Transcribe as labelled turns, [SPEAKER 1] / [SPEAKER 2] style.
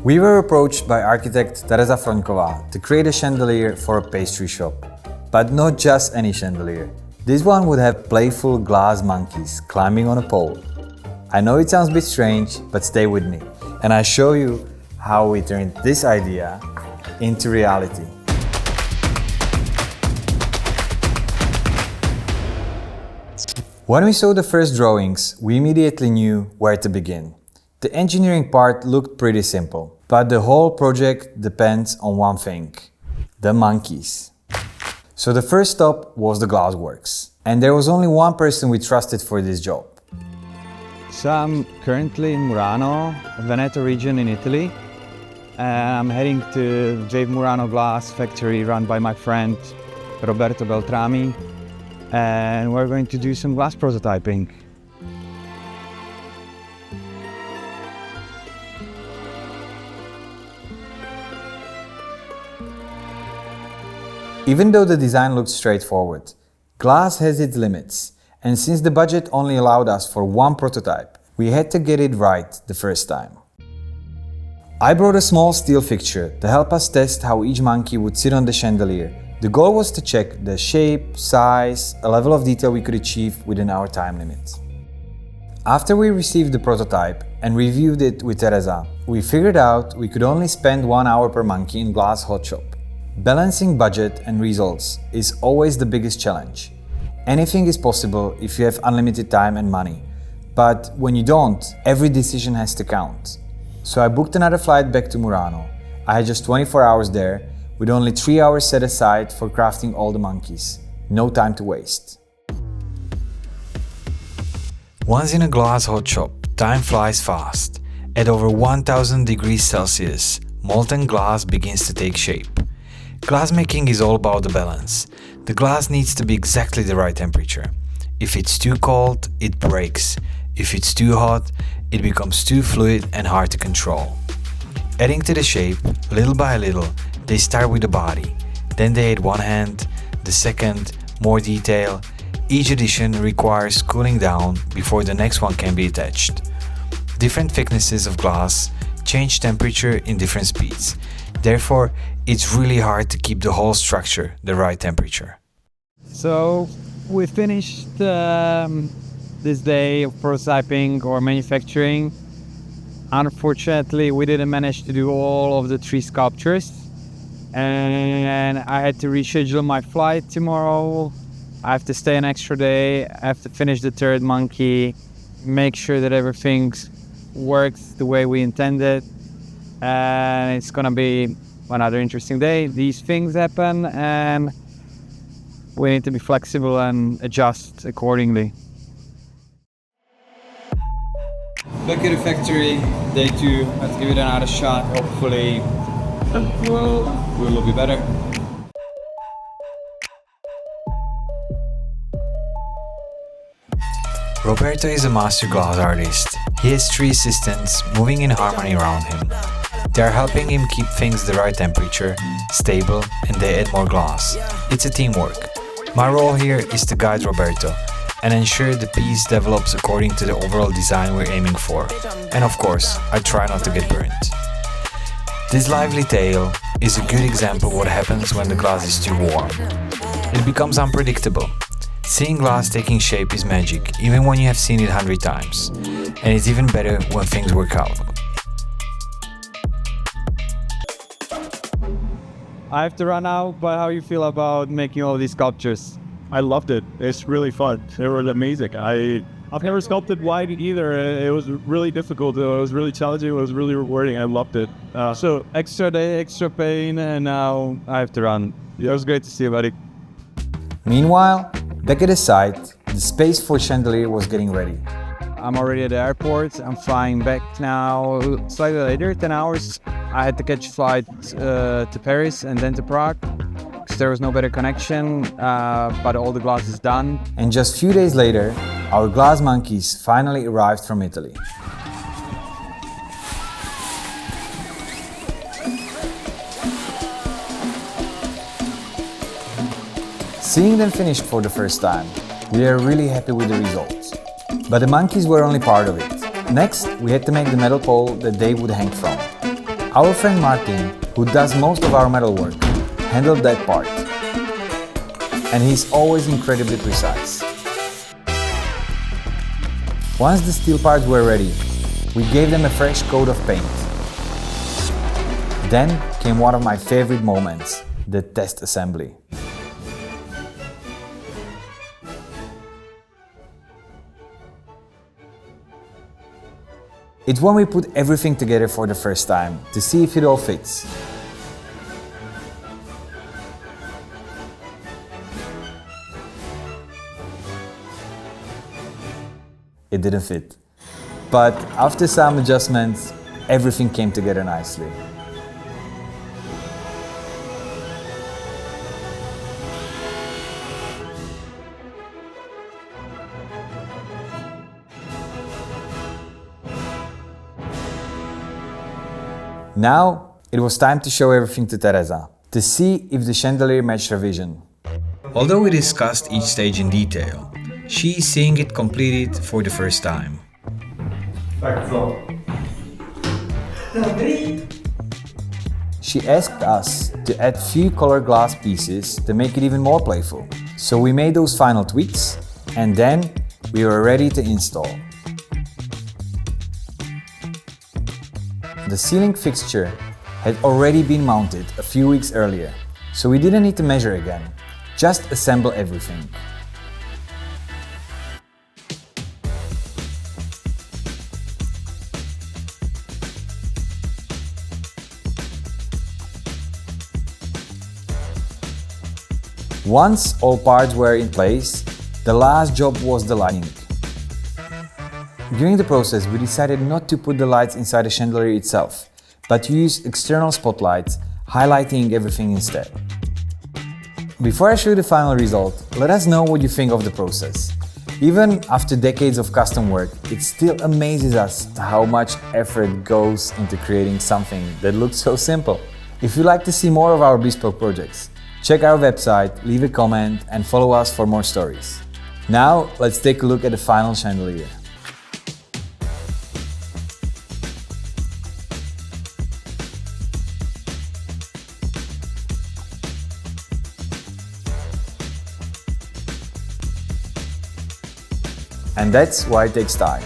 [SPEAKER 1] We were approached by architect Tereza Froňková to create a chandelier for a pastry shop. But not just any chandelier. This one would have playful glass monkeys climbing on a pole. I know it sounds a bit strange, but stay with me, and I show you how we turned this idea into reality. When we saw the first drawings, we immediately knew where to begin. The engineering part looked pretty simple, but the whole project depends on one thing: the monkeys. So the first stop was the Glassworks, and there was only one person we trusted for this job.
[SPEAKER 2] So I'm currently in Murano, Veneto region in Italy, and I'm heading to the Murano glass factory run by my friend Roberto Beltrami, and we're going to do some glass prototyping.
[SPEAKER 1] Even though the design looks straightforward, glass has its limits, and since the budget only allowed us for one prototype, we had to get it right the first time. I brought a small steel fixture to help us test how each monkey would sit on the chandelier. The goal was to check the shape, size, a level of detail we could achieve within our time limits. After we received the prototype and reviewed it with Tereza, we figured out we could only spend 1 hour per monkey in glass hot shop. Balancing budget and results is always the biggest challenge. Anything is possible if you have unlimited time and money, but when you don't, every decision has to count. So I booked another flight back to Murano. I had just 24 hours there, with only 3 hours set aside for crafting all the monkeys. No time to waste. Once in a glass hot shop, time flies fast. At over 1000 degrees Celsius, molten glass begins to take shape. Glassmaking is all about the balance. The glass needs to be exactly the right temperature. If it's too cold, it breaks. If it's too hot, it becomes too fluid and hard to control. Adding to the shape, little by little, they start with the body. Then they add one hand, the second, more detail. Each addition requires cooling down before the next one can be attached. Different thicknesses of glass change temperature in different speeds. Therefore, it's really hard to keep the whole structure the right temperature.
[SPEAKER 2] So we finished this day of prototyping or manufacturing. Unfortunately, we didn't manage to do all of the 3 sculptures, and I had to reschedule my flight tomorrow. I have to stay an extra day. I have to finish the 3rd monkey, make sure that everything works the way we intended, and it's gonna be another interesting day. These things happen, and we need to be flexible and adjust accordingly. Back at the factory, day 2. Let's give it another shot. Hopefully, we will be better.
[SPEAKER 1] Roberto is a master glass artist. He has 3 assistants moving in harmony around him. They are helping him keep things the right temperature, stable, and they add more glass. It's a teamwork. My role here is to guide Roberto and ensure the piece develops according to the overall design we're aiming for. And of course, I try not to get burnt. This lively tale is a good example of what happens when the glass is too warm. It becomes unpredictable. Seeing glass taking shape is magic, even when you have seen it 100 times. And it's even better when things work out.
[SPEAKER 2] I have to run out, but how you feel about making all these sculptures?
[SPEAKER 3] I loved it. It's really fun. They were amazing. I've never sculpted wide either. It was really difficult. It was really challenging. It was really rewarding. I loved it.
[SPEAKER 2] So extra day, extra pain, and now I have to run. It was great to see you, buddy.
[SPEAKER 1] Meanwhile, back at the site, the space for Chandelier was getting ready.
[SPEAKER 2] I'm already at the airport. I'm flying back now slightly later, 10 hours. I had to catch a flight to Paris and then to Prague, because there was no better connection, but all the glass is done.
[SPEAKER 1] And just a few days later, our glass monkeys finally arrived from Italy. Seeing them finished for the first time, we are really happy with the results. But the monkeys were only part of it. Next, we had to make the metal pole that they would hang from. Our friend Martin, who does most of our metalwork, handled that part. And he's always incredibly precise. Once the steel parts were ready, we gave them a fresh coat of paint. Then came one of my favorite moments, the test assembly. It's when we put everything together for the first time to see if it all fits. It didn't fit. But after some adjustments, everything came together nicely. Now, it was time to show everything to Tereza, to see if the chandelier matched her vision. Although we discussed each stage in detail, she is seeing it completed for the first time. She asked us to add few colored glass pieces to make it even more playful. So we made those final tweaks, and then we were ready to install. The ceiling fixture had already been mounted a few weeks earlier, so we didn't need to measure again, just assemble everything. Once all parts were in place, the last job was the lighting. During the process, we decided not to put the lights inside the chandelier itself, but use external spotlights, highlighting everything instead. Before I show you the final result, let us know what you think of the process. Even after decades of custom work, it still amazes us how much effort goes into creating something that looks so simple. If you'd like to see more of our bespoke projects, check our website, leave a comment, and follow us for more stories. Now, let's take a look at the final chandelier. And that's why it takes time.